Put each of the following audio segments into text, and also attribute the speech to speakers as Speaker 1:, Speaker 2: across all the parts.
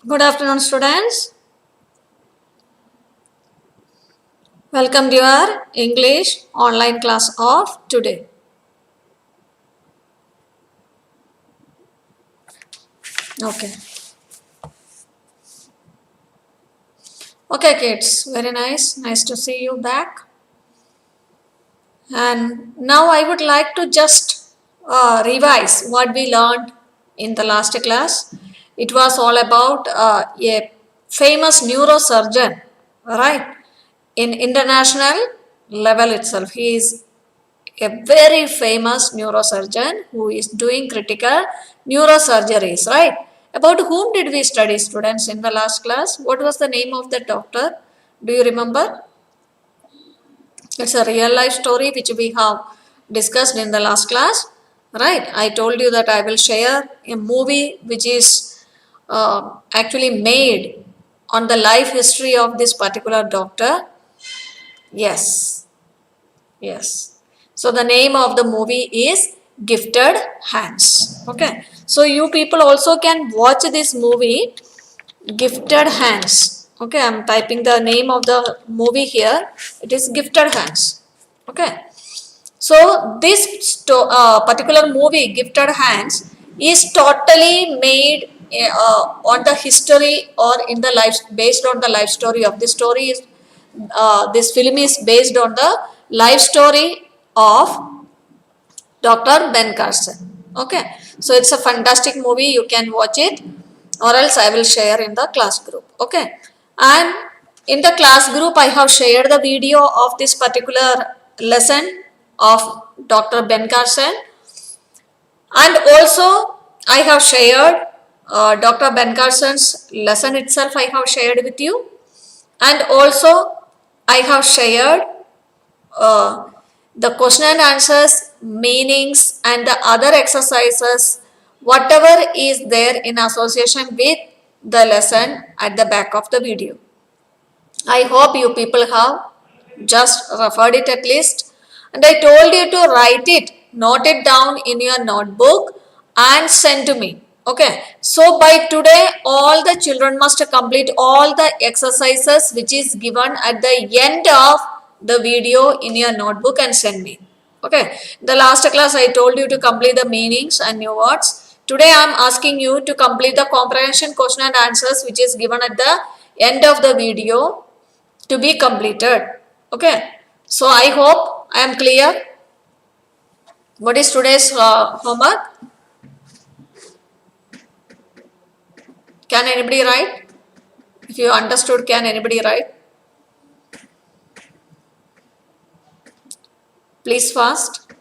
Speaker 1: Good afternoon, students. Welcome to your English online class of today. Okay. Okay, kids. Very nice. Nice to see you back. And now I would like to just revise what we learned in the last class. It was all about a famous neurosurgeon, right? In international level itself. He is a very famous neurosurgeon who is doing critical neurosurgeries, right? About whom did we study, students, in the last class? What was the name of the doctor? Do you remember? It's a real life story which we have discussed in the last class, right? I told you that I will share a movie which is actually made on the life history of this particular doctor. Yes, yes. So the name of the movie is Gifted Hands. Okay. So you people also can watch this movie, Gifted Hands. Okay. I'm typing the name of the movie here. It is Gifted Hands. Okay. So this particular movie, Gifted Hands, is totally made on the history or in the life, based on the life story of the story. This film is based on the life story of Dr. Ben Carson. Okay, so it's a fantastic movie. You can watch it, or else I will share in the class group. Okay, and in the class group, I have shared the video of this particular lesson of Dr. Ben Carson, and also I have shared Dr. Ben Carson's lesson itself. I have shared with you, and also I have shared uh, the question and answers, meanings, and the other exercises, whatever is there in association with the lesson at the back of the video. I hope you people have just referred it at least. And I told you to write it, note it down in your notebook and send to me. Okay. So by today, all the children must complete all the exercises which is given at the end of the video in your notebook and send me. Okay. The last class I told you to complete the meanings and new words. Today I am asking you to complete the comprehension question and answers which is given at the end of the video to be completed. Okay. So I hope I am clear. What is today's homework? Can anybody write? If you understood, can anybody write? Please fast.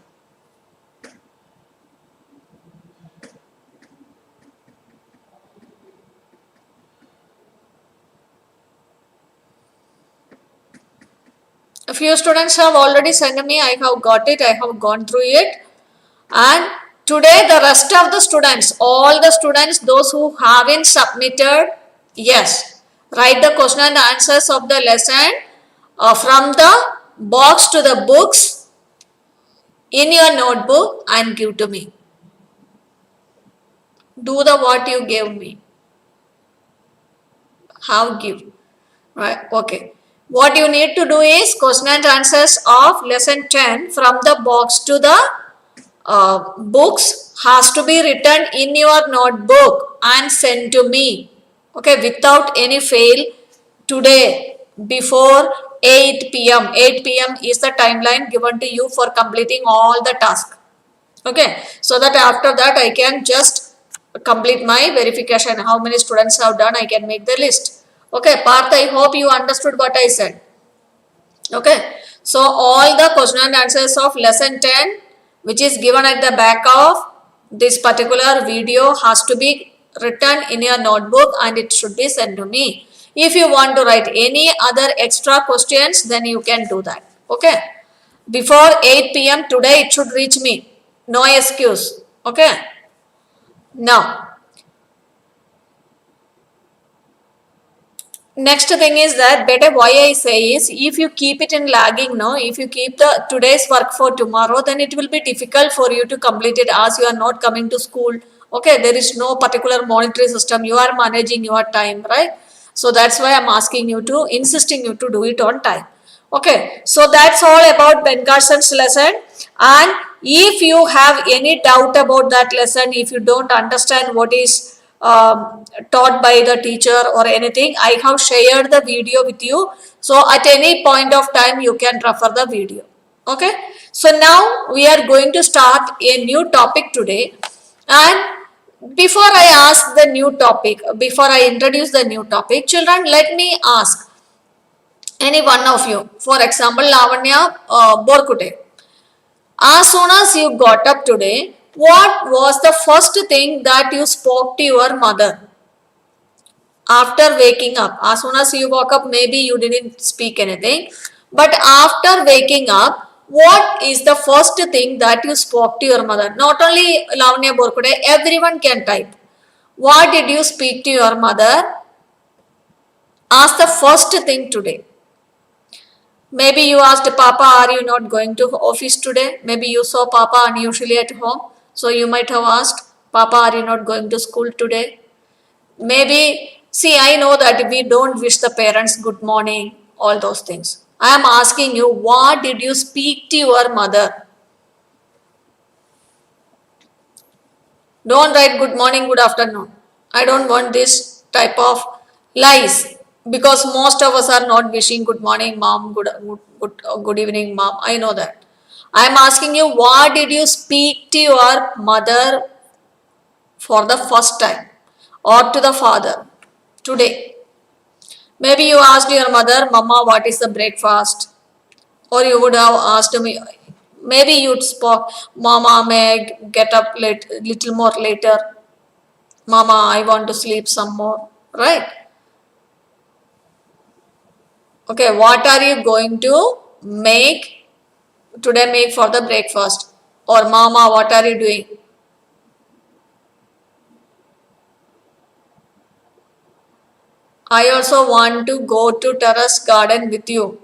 Speaker 1: A few students have already sent me. I have got it. I have gone through it. And today the rest of the students, all the students, those who haven't submitted, yes, write the question and answers of the lesson from the box to the books in your notebook and give to me. Do the what you gave me. How give? Right, okay. What you need to do is question and answers of lesson 10 from the box to the books has to be written in your notebook and sent to me. Okay, without any fail today before 8 p.m. 8 p.m. is the timeline given to you for completing all the tasks. Okay, so that after that I can just complete my verification. How many students have done, I can make the list. Okay, Parth, I hope you understood what I said. Okay, so all the question and answers of lesson 10 which is given at the back of this particular video has to be written in your notebook and it should be sent to me. If you want to write any other extra questions, then you can do that. Okay, before 8 p.m. today it should reach me. No excuse. Okay, now next thing is that better why I say is if you keep it in lagging, no, if you keep the today's work for tomorrow, then it will be difficult for you to complete it as you are not coming to school Okay, there is no particular monetary system. You are managing your time, right? So that's why I'm asking you to, insisting you to do it on time. Okay, so that's all about Ben Carson's lesson. And if you have any doubt about that lesson, if you don't understand what is taught by the teacher or anything, I have shared the video with you. So at any point of time, you can refer the video. Okay, so now we are going to start a new topic today. And before I ask the new topic, before I introduce the new topic, children, let me ask any one of you. For example, Lavanya Borkute. As soon as you got up today, what was the first thing that you spoke to your mother after waking up? As soon as you woke up, maybe you didn't speak anything. But after waking up, what is the first thing that you spoke to your mother? Not only Lavanya Borkute, everyone can type. What did you speak to your mother as the first thing today? Maybe you asked Papa, are you not going to office today? Maybe you saw Papa unusually at home. So you might have asked, Papa, are you not going to school today? Maybe, see, I know that we don't wish the parents good morning, all those things. I am asking you, what did you speak to your mother? Don't write good morning, good afternoon. I don't want this type of lies because most of us are not wishing good morning, mom, good evening, mom. I know that. I am asking you, what did you speak to your mother for the first time or to the father today? Maybe you asked your mother, Mama, what is the breakfast? Or you would have asked me, maybe you'd spoke, Mama, may I get up little more later? Mama, I want to sleep some more, right? Okay, what are you going to make today, make for the breakfast? Or Mama, what are you doing? I also want to go to terrace garden with you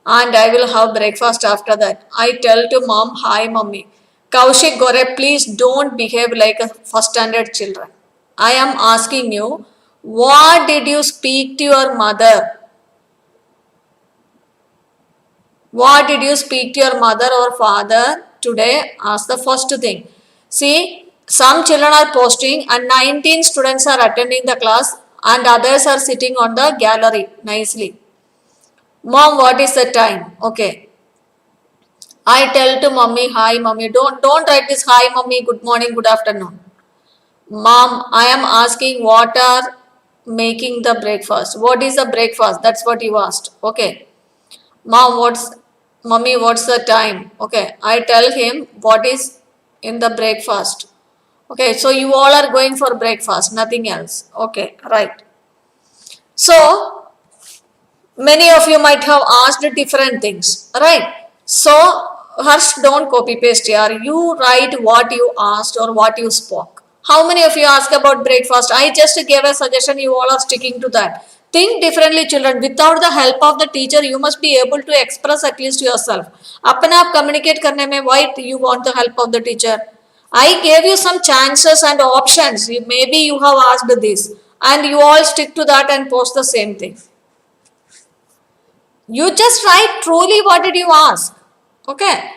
Speaker 1: and I will have breakfast after that. I tell to mom, hi mummy. Kaushik Gore, please don't behave like a first standard children. I am asking you, what did you speak to your mother? What did you speak to your mother or father today as the first thing? See, some children are posting and 19 students are attending the class and others are sitting on the gallery nicely. Mom, what is the time? Okay. I tell to mummy, hi mummy. Don't write this hi mummy, good morning, good afternoon. Mom, I am asking what are making the breakfast. What is the breakfast? That's what you asked. Okay. Mom, mummy, what's the time? Okay. I tell him what is in the breakfast. Okay. So you all are going for breakfast, nothing else. Okay. Right. So many of you might have asked different things, right? So, Harsh, don't copy paste here. You write what you asked or what you spoke. How many of you ask about breakfast? I just gave a suggestion, you all are sticking to that. Think differently, children. Without the help of the teacher, you must be able to express at least yourself. अपने आप communicate करने में why you want the help of the teacher? I gave you some chances and options. Maybe you have asked this and you all stick to that and post the same thing. You just write truly what did you ask. Okay.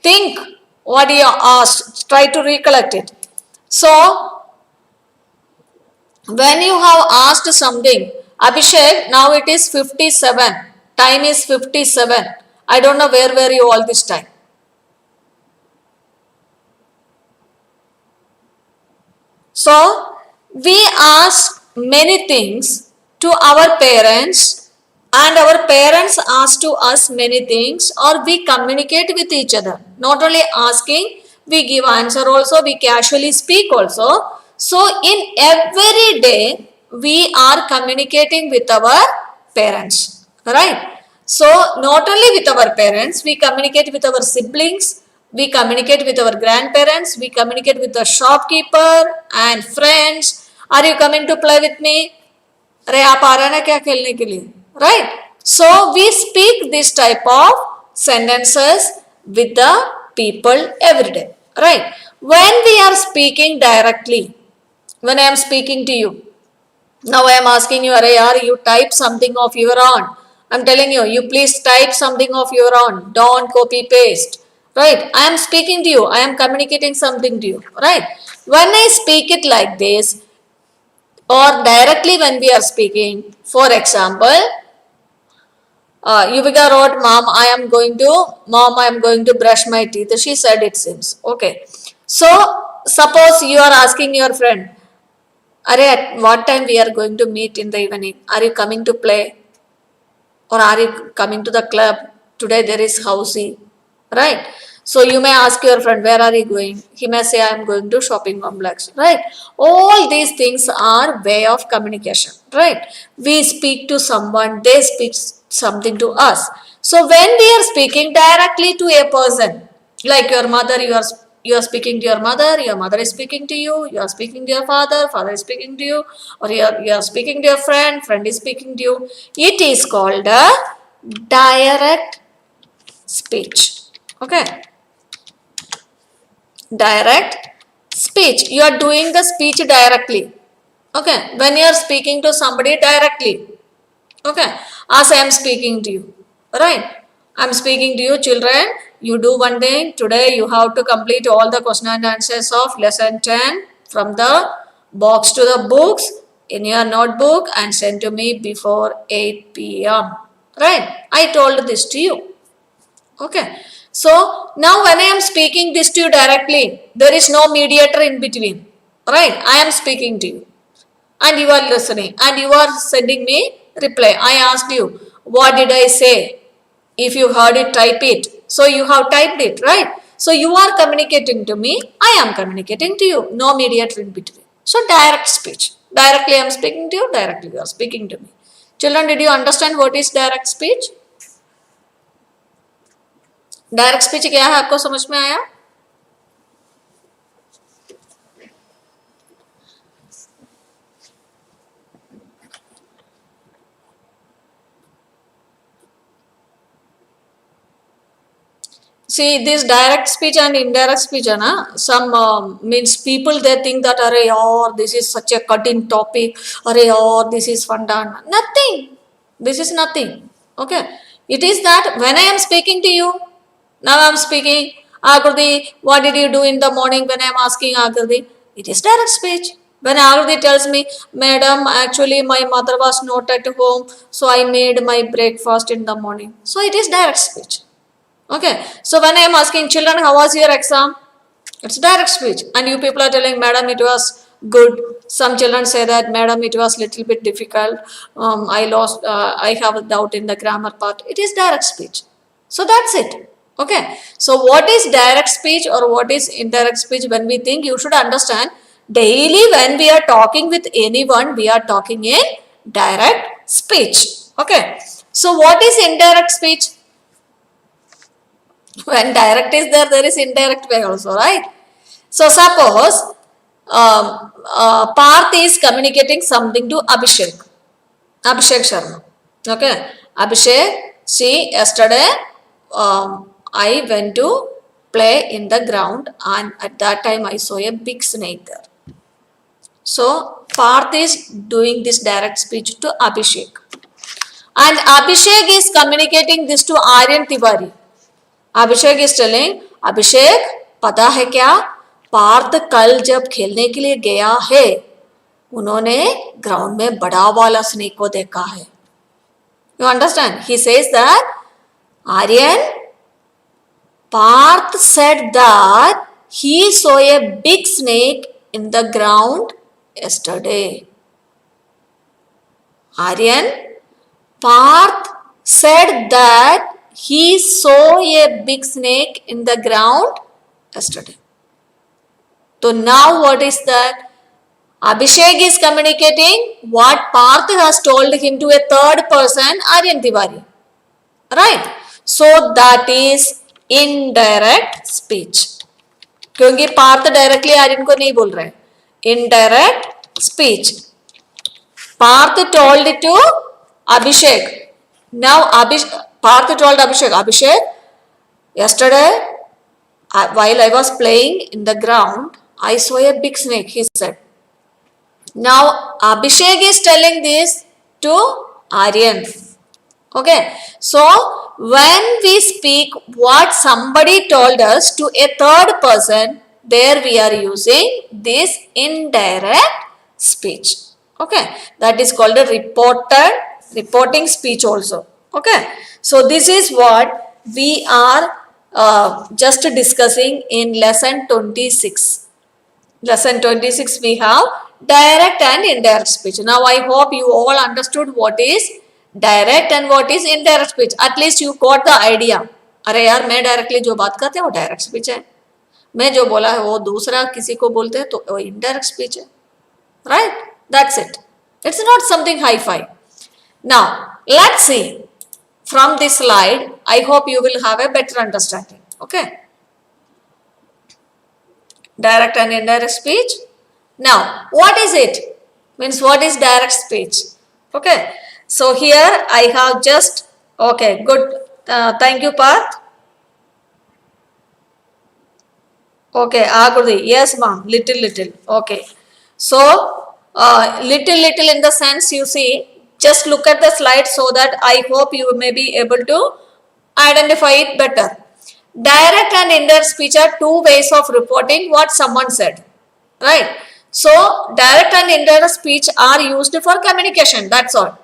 Speaker 1: Think what you asked. Try to recollect it. So, when you have asked something, Abhishek, now it is 57. Time is 57. I don't know where were you all this time. So, we ask many things to our parents and our parents ask to us many things or we communicate with each other. Not only asking, we give answer also, we casually speak also. So, in every day, we are communicating with our parents, right? So, not only with our parents, we communicate with our siblings, we communicate with our grandparents, we communicate with the shopkeeper and friends. Are you coming to play with me? अरे आप आ रहे हैं ना क्या खेलने के लिए, right? So we speak this type of sentences with the people every day. right? When we are speaking directly, when I am speaking to you, now I am asking you, Arey, you type something of your own. I'm telling you, you please type something of your own. Don't copy paste. Right? I am speaking to you. I am communicating something to you. Right? When I speak it like this, or directly when we are speaking, for example, Yuvika wrote, Mom, I am going to brush my teeth. She said it seems. Okay. So, suppose you are asking your friend, Are at what time we are going to meet in the evening? Are you coming to play? Or are you coming to the club? Today there is housey. Right? So you may ask your friend, where are you going? He may say, I am going to shopping complex. Right? All these things are way of communication. Right? We speak to someone, they speak something to us. So when we are speaking directly to a person, like your mother, you are speaking to your mother is speaking to you are speaking to your father is speaking to you, or you are speaking to your friend is speaking to you. It is called a direct speech. Okay, direct speech. You are doing the speech directly. Okay, when you are speaking to somebody directly. Okay, as I am speaking to you, right? I am speaking to you, children. You do one thing. Today you have to complete all the question and answers of lesson 10 from the box to the books in your notebook and send to me before 8 p.m. Right? I told this to you. Okay. So now when I am speaking this to you directly, there is no mediator in between. Right? I am speaking to you and you are listening and you are sending me reply. I asked you, what did I say? If you heard it, type it. So you have typed it, right? So you are communicating to me, I am communicating to you. No mediator in between. So direct speech. Directly I am speaking to you, directly you are speaking to me. Children, did you understand what is direct speech? Direct speech क्या है आपको समझ में आया? See, this direct speech and indirect speech, some means people they think that, this is such a cutting topic, this is fun. Nothing. This is nothing. Okay. It is that when I am speaking to you, now I am speaking, Akriti, what did you do in the morning when I am asking Akriti? It is direct speech. When Akriti tells me, Madam, actually my mother was not at home, so I made my breakfast in the morning. So it is direct speech. Okay, so when I am asking children, how was your exam? It's direct speech. And you people are telling, Madam, it was good. Some children say that, Madam, it was little bit difficult. I have a doubt in the grammar part. It is direct speech. So that's it. Okay, so what is direct speech or what is indirect speech? When we think, you should understand, daily when we are talking with anyone, we are talking in direct speech. Okay, so what is indirect speech? When direct is there, there is indirect way also, right? So suppose Parth is communicating something to Abhishek. Abhishek Sharma. Okay. Abhishek, see, yesterday I went to play in the ground and at that time I saw a big snake there. So Parth is doing this direct speech to Abhishek. And Abhishek is communicating this to Aryan Tiwari. Abhishek is telling, Abhishek पता है क्या, पार्थ कल जब खेलने के लिए गया है उन्होंने ग्राउंड में बड़ा वाला स्नेक को देखा है. You understand? He says that Aryan, Parth said that he saw a big snake in the ground yesterday. Aryan, Parth said that he saw a big snake in the ground yesterday. So now what is that? Abhishek is communicating what Parth has told him to a third person, Aryan Tiwari. Right? So that is indirect speech. क्योंकि Partha directly Aryan को नहीं बोल रहे. Indirect speech. Parth told it to Abhishek. Now Parth told Abhishek, Abhishek, yesterday while I was playing in the ground, I saw a big snake, he said. Now, Abhishek is telling this to Aryan. Okay, so when we speak what somebody told us to a third person, there we are using this indirect speech. Okay, that is called a reporting speech also. Okay, so this is what we are just discussing in lesson 26. Lesson 26 we have direct and indirect speech. Now I hope you all understood what is direct and what is indirect speech. At least you got the idea. अरे यार मैं directly जो बात करते हैं वो direct speech है, मैं जो बोला है वो दूसरा किसी को बोलते हैं तो वो इनडायरेक्ट स्पीच है. Right? That's it. It's not something hi-fi. Now let's see from this slide. I hope you will have a better understanding. Okay. Direct and indirect speech. Now, what is it? Means what is direct speech? Okay. So here I have just, okay, good. Thank you, Parth. Okay, Agudi. Yes, ma'am. Little. Okay. So, little in the sense you see, just look at the slide so that I hope you may be able to identify it better. Direct and indirect speech are two ways of reporting what someone said. Right. So, direct and indirect speech are used for communication. That's all.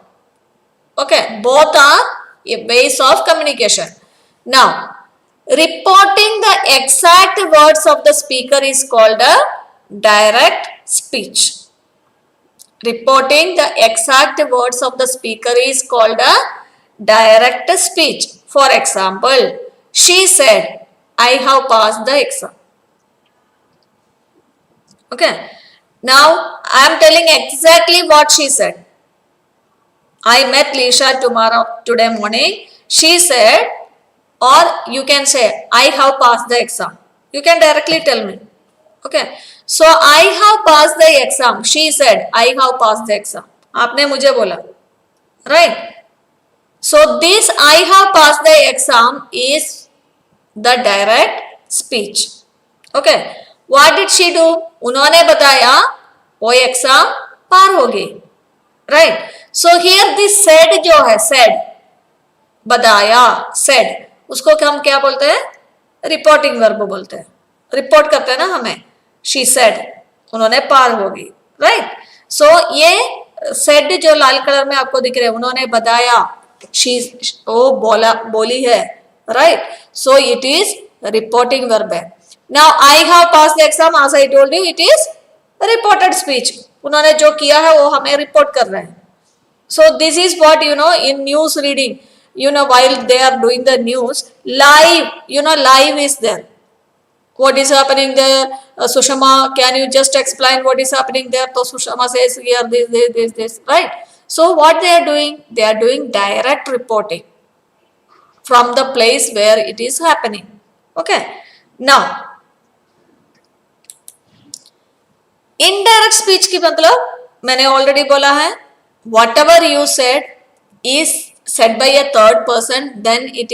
Speaker 1: Okay. Both are ways of communication. Now, reporting the exact words of the speaker is called a direct speech. Reporting the exact words of the speaker is called a direct speech. For example, she said, I have passed the exam. Okay. Now, I am telling exactly what she said. I met Lisha today morning. She said, or you can say, I have passed the exam. You can directly tell me. Okay. So, I have passed the exam. She said, I have passed the exam. आपने मुझे बोला. Right. So, this I have passed the exam is the direct speech. Okay. What did she do? उन्होंने बताया वो exam पार हो गई. Right. So here this said जो है said, बताया said, उसको हम क्या बोलते हैं? रिपोर्टिंग वर्ब बोलते हैं. रिपोर्ट करते हैं ना हमें. She said, उन्होंने पार हो गई. Right. So ये said जो लाल कलर में आपको दिख रहे हैं, उन्होंने बताया. वो बोली है. Right. So it is reporting verb है. Now I have passed the exam, as I told you, it is reported speech. उन्होंने जो किया है वो हमें रिपोर्ट कर रहे हैं. So this is what in news reading, while they are doing the news, live, live is there. What is happening there? Sushama, can you just explain what is happening there? So Sushama says here this, right? So what they are doing? They are doing direct reporting from the place where it is happening. Okay. Now, indirect speech की मतलब मैंने already बोला है, whatever you said is said by a third person, then it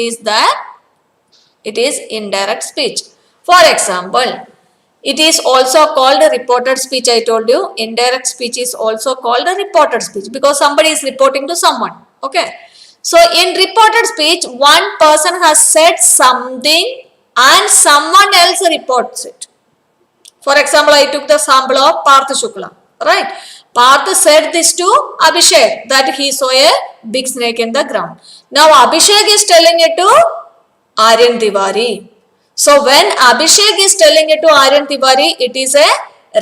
Speaker 1: is indirect speech. For example, it is also called a reported speech. I told you indirect speech is also called a reported speech because somebody is reporting to someone. Okay. So in reported speech, one person has said something and someone else reports it. For example, I took the sample of Parth Shukla, right? Parth said this to Abhishek that he saw a big snake in the ground. Now Abhishek is telling it to Aryan Tiwari. So when Abhishek is telling it to Aryan Tiwari, it is a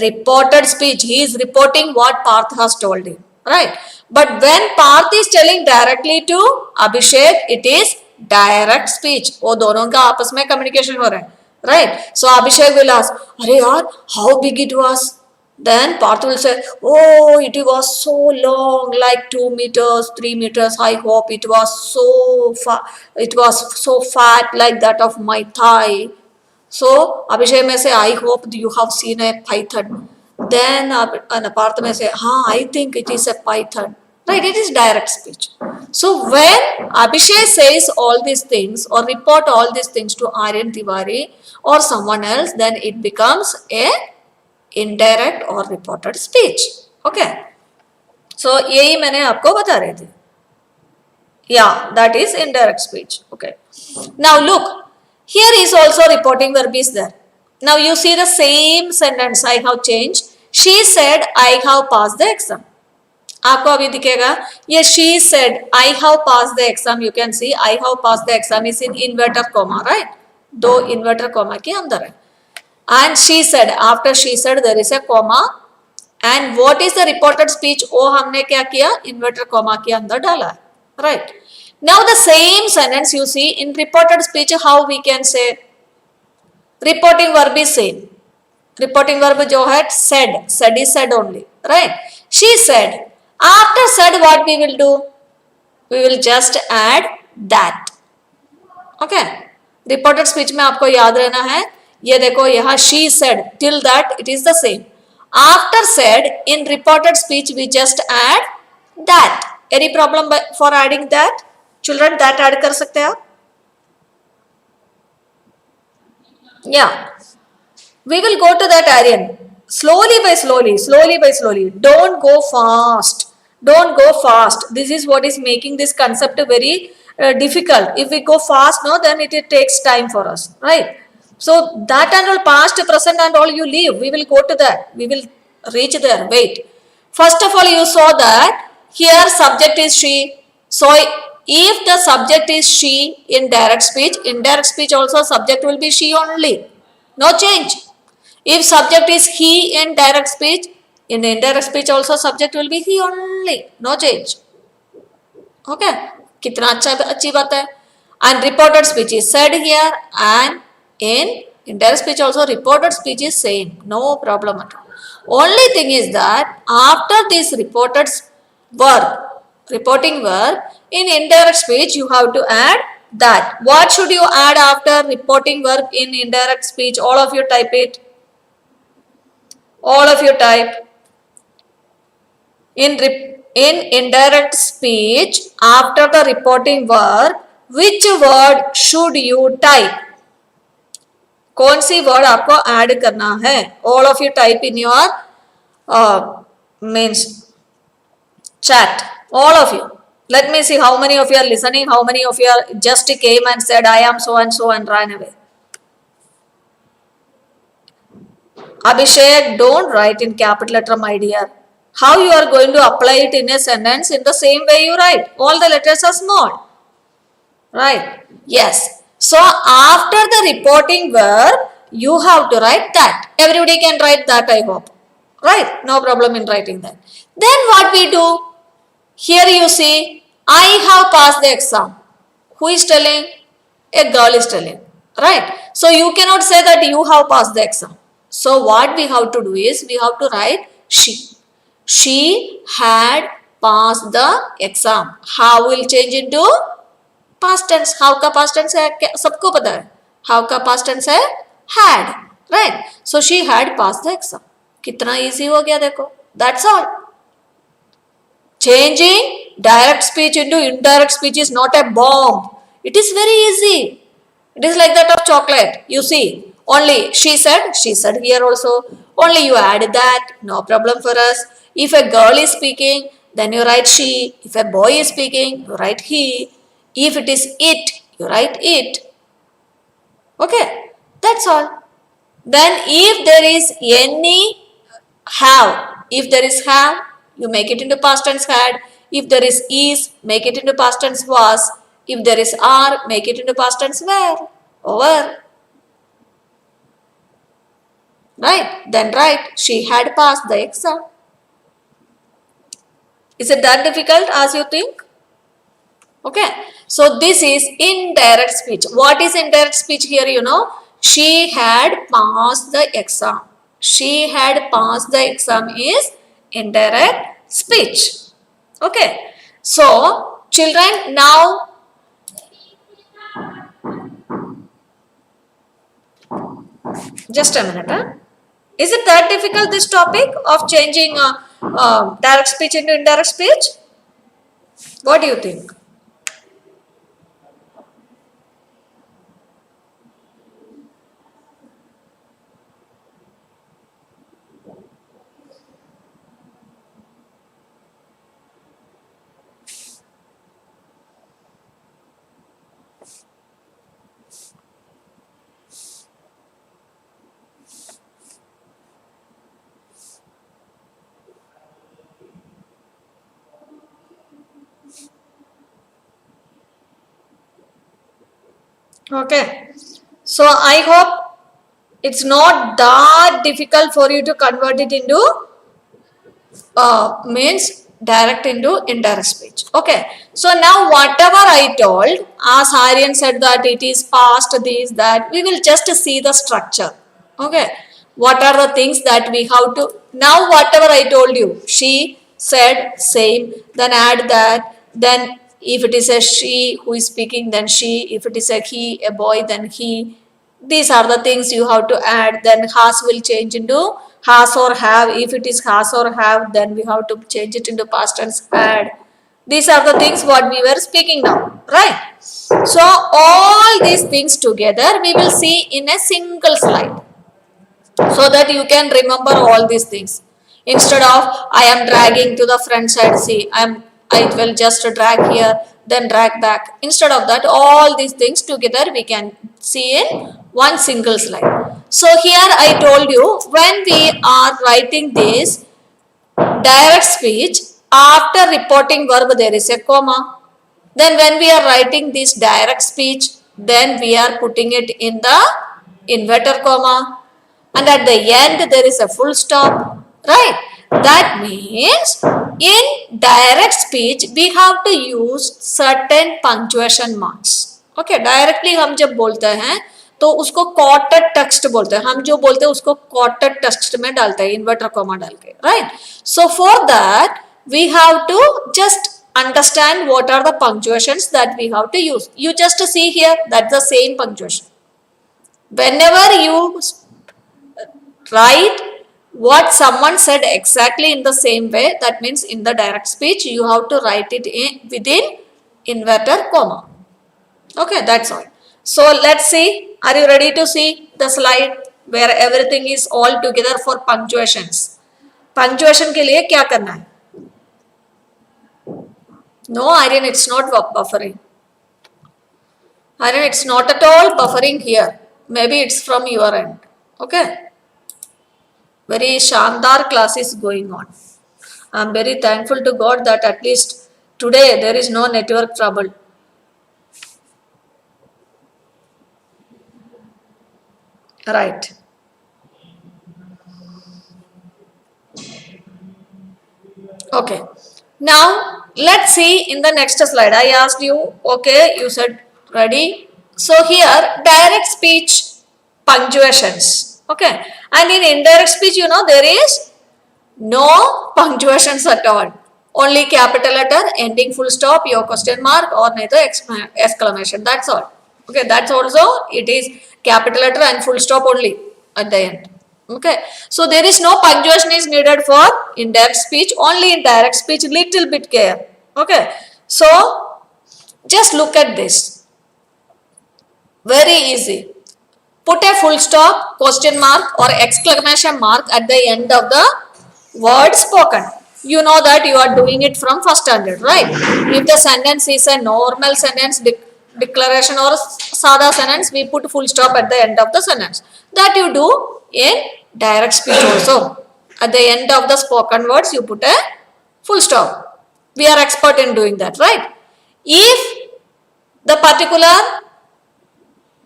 Speaker 1: reported speech. He is reporting what Parth has told him, right? But when Parth is telling directly to Abhishek, it is direct speech. वो दोनों का आपस में communication हो रहा है. Right. So Abhishek will ask, "Arey yaar, how big it was?" Then Parth will say, "Oh, it was so long, like 2 meters, 3 meters. I hope it was so far. It was so fat, like that of my thigh." So Abhishek may say, "I hope you have seen a python." Then Parth may say, "I think it is a python." Right, it is direct speech. So when Abhishek says all these things or report all these things to Aryan Tiwari or someone else, then it becomes a indirect or reported speech. Okay. So यही मैंने आपको बता रही थी. Yeah, that is indirect speech. Okay. Now look, here is also reporting verb is there. Now you see the same sentence I have changed. She said I have passed the exam. आपको अभी दिखेगा ये she said I have passed the exam. You can see I have passed the exam is in inverted comma, right? दो inverted comma के अंदर है. And she said, after she said there is a comma. And what is the reported speech? वो हमने क्या किया inverted comma के अंदर डाला है, right? Now the same sentence you see in reported speech, how we can say reporting verb is same. Reporting verb जो है said is said only, right? She said. After said, what we will do? We will just add that. Okay. Reported speech में आपको याद रहना है. ये देखो यहाँ she said till that it is the same. After said in reported speech we just add that. Any problem for adding that? Children that add कर सकते हैं आप? Yeah. We will go to that Aryan. Slowly by slowly. Don't go fast. Don't go fast. This is what is making this concept very difficult. If we go fast, no, then it takes time for us, right? So that and all past, present and all you leave. We will go to that. We will reach there. Wait. First of all, you saw that here subject is she. So if the subject is she in direct speech also subject will be she only. No change. If subject is he in direct speech, in indirect speech also subject will be he only. No change. Okay. कितना अच्छी बात है. And reported speech is said here and in indirect speech also reported speech is same. No problem at all. Only thing is that after this reporting verb, in indirect speech you have to add that. What should you add after reporting verb in indirect speech? All of you type it. All of you type. In indirect speech, after the reporting verb, which word should you type? कौन सी word आपको add करना है? All of you type in your means chat. All of you. Let me see how many of you are listening, how many of you are just came and said I am so and ran away. Abhishek, don't write in capital letter, my dear. How you are going to apply it in a sentence in the same way you write? All the letters are small. Right? Yes. So, after the reporting verb, you have to write that. Everybody can write that, I hope. Right? No problem in writing that. Then what we do? Here you see, I have passed the exam. Who is telling? A girl is telling. Right? So, you cannot say that you have passed the exam. So what we have to do is we have to write she. She had passed the exam. How will change into past tense? How का past tense है? सबको पता है. How का past tense है? Had. Right? So she had passed the exam. कितना easy हो गया देखो. That's all. Changing direct speech into indirect speech is not a bomb. It is very easy. It is like that of chocolate. You see. Only she said here also. Only you add that. No problem for us. If a girl is speaking, then you write she. If a boy is speaking, you write he. If it is it, you write it. Okay. That's all. Then if there is any have, if there is have, you make it into past tense had. If there is, make it into past tense was. If there is are, make it into past tense were. Over. Right? Then write, she had passed the exam. Is it that difficult as you think? Okay. So this is indirect speech. What is indirect speech here? You know, she had passed the exam. She had passed the exam is indirect speech. Okay. So, children, now just a minute. Huh? Is it that difficult, this topic of changing direct speech into indirect speech? What do you think? Okay. So I hope it's not that difficult for you to convert it into means direct into indirect speech. Okay. So now whatever I told, as Aryan said that it is past this, that we will just see the structure. Okay. What are the things that we have to, now whatever I told you, she said same, then add that, then if it is a she who is speaking, then she, if it is a he, a boy, then he. These are the things you have to add. Then has will change into has or have. If it is has or have, then we have to change it into past tense had. These are the things what we were speaking now, right? So all these things together we will see in a single slide, so that you can remember all these things. Instead of I am dragging to the front side, see I will just drag here, then drag back. Instead of that, all these things together we can see in one single slide. So here I told you, when we are writing this direct speech, after reporting verb there is a comma. Then when we are writing this direct speech, then we are putting it in the inverted comma, and at the end there is a full stop, right? That means in direct speech we have to use certain punctuation marks. Okay, directly हम जब बोलते हैं तो उसको quarter text बोलते हैं, हम जो बोलते हैं उसको क्वार्टर टेक्स्ट में डालते हैं इन्वर्टर कॉमा डाल के, right? So for that we have to just understand what are the punctuations that we have to use. You just see here, that's the same punctuation. Whenever you write what someone said exactly in the same way, that means in the direct speech you have to write it within inverted comma. Okay, that's all. So let's see, are you ready to see the slide where everything is all together for punctuations? Punctuation के लिए क्या करना है? No, Aryan, it's not buffering. Aryan, it's not at all buffering here. Maybe it's from your end. Okay. Very Shandar class is going on. I am very thankful to God that at least today there is no network trouble. Right. Okay. Now let's see in the next slide. I asked you, okay, you said ready. So here direct speech punctuations. Okay. And in indirect speech, you know, there is no punctuations at all. Only capital letter, ending full stop, your question mark, or neither exclamation. That's all. Okay, that's also it is capital letter and full stop only at the end. Okay, so there is no punctuation is needed for indirect speech. Only in direct speech, little bit care. Okay, so just look at this. Very easy. Put a full stop, question mark or exclamation mark at the end of the word spoken. You know that you are doing it from first standard, right? If the sentence is a normal sentence, declaration or sada sentence, we put full stop at the end of the sentence. That you do in direct speech also. At the end of the spoken words, you put a full stop. We are expert in doing that, right? If the particular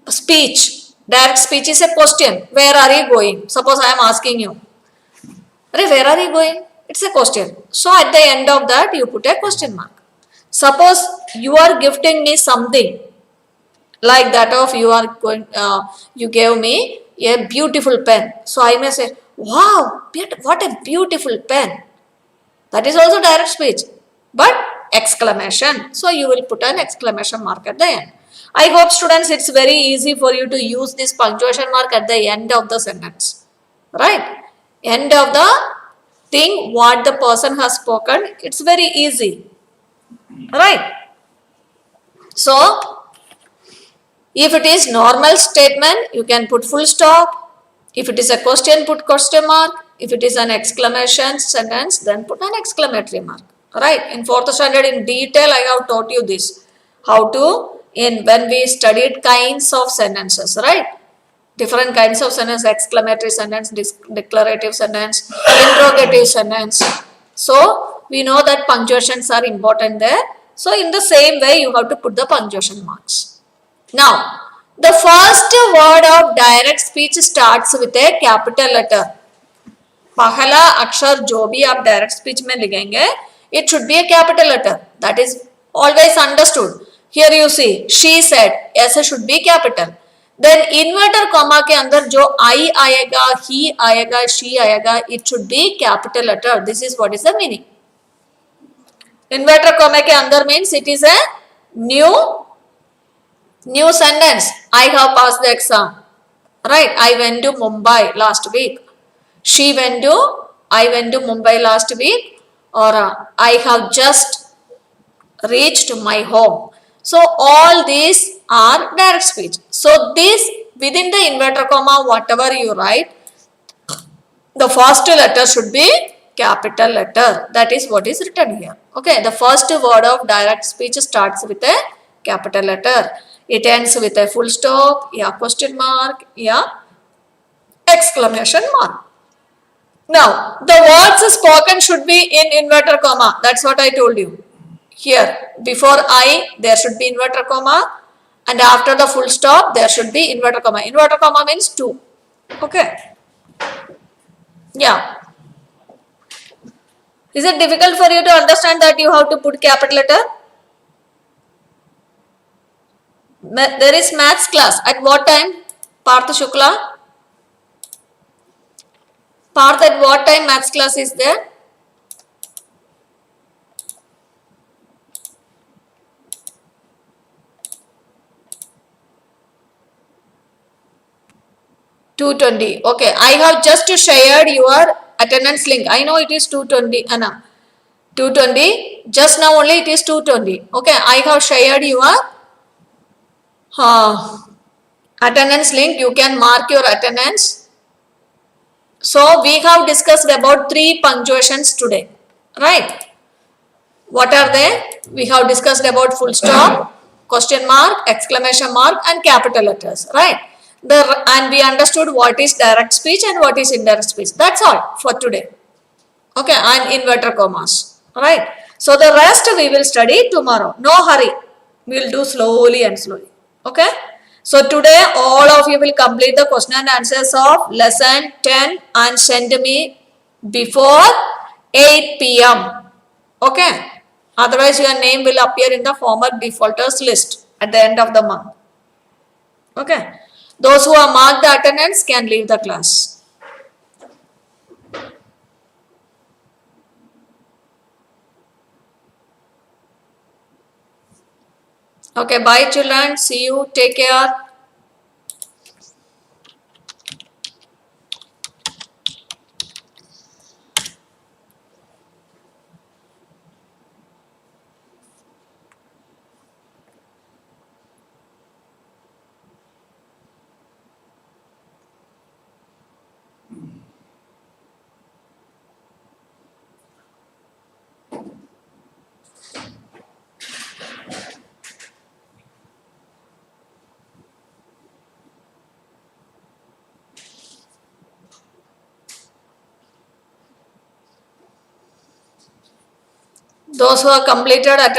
Speaker 1: speech, direct speech is a question, where are you going? Suppose I am asking you, where are you going? It's a question. So at the end of that, you put a question mark. Suppose you are gifting me something like that of you are going, you gave me a beautiful pen. So I may say, wow, what a beautiful pen. That is also direct speech, but exclamation. So you will put an exclamation mark at the end. I hope students, it's very easy for you to use this punctuation mark at the end of the sentence, right? End of the thing what the person has spoken, it's very easy. Right? So, if it is normal statement, you can put full stop. If it is a question, put question mark. If it is an exclamation sentence, then put an exclamatory mark. Right? In 4th standard, in detail, I have taught you this. How to, when we studied kinds of sentences, right? Different kinds of sentence, exclamatory sentence, declarative sentence, interrogative sentence. So, we know that punctuations are important there. So, in the same way, you have to put the punctuation marks. Now, the first word of direct speech starts with a capital letter. पहला अक्षर जो भी आप direct speech में लिखेंगे, it should be a capital letter. That is always understood. Here you see, she said, ऐसे should be capital. Then inverted comma के अंदर जो I आएगा, he आएगा, she आएगा, it should be capital letter. This is what is the meaning. Inverted comma के अंदर means it is a new sentence. I have passed the exam. Right? I went to Mumbai last week. I went to Mumbai last week, or I have just reached my home. So all these are direct speech. So this within the inverted comma, whatever you write, the first letter should be capital letter. That is what is written here. Okay, the first word of direct speech starts with a capital letter. It ends with a full stop, yeah, question mark, yeah, exclamation mark. Now, the words spoken should be in inverted comma. That's what I told you. Here, before I, there should be inverted comma, and after the full stop, there should be inverted comma. Inverted comma means 2. Okay. Yeah. Is it difficult for you to understand that you have to put capital letter? There is maths class. At what time? Partha Shukla? Partha, at what time maths class is there? $220. Okay, I have just shared your attendance link. I know it is 220. Anna, 220. Just now only it is 220. Okay, I have shared your attendance link. You can mark your attendance. So we have discussed about 3 punctuations today, right? What are they? We have discussed about full stop, question mark, exclamation mark, and capital letters, right? And we understood what is direct speech and what is indirect speech. That's all for today. Okay, and inverted commas, right? So the rest we will study tomorrow. No hurry. We will do slowly and slowly. Okay. So today all of you will complete the question and answers of lesson 10 and send me before 8 p.m. Okay. Otherwise your name will appear in the former defaulters list at the end of the month. Okay. Those who have marked the attendance can leave the class. Okay, bye children. See you. Take care. Those who have completed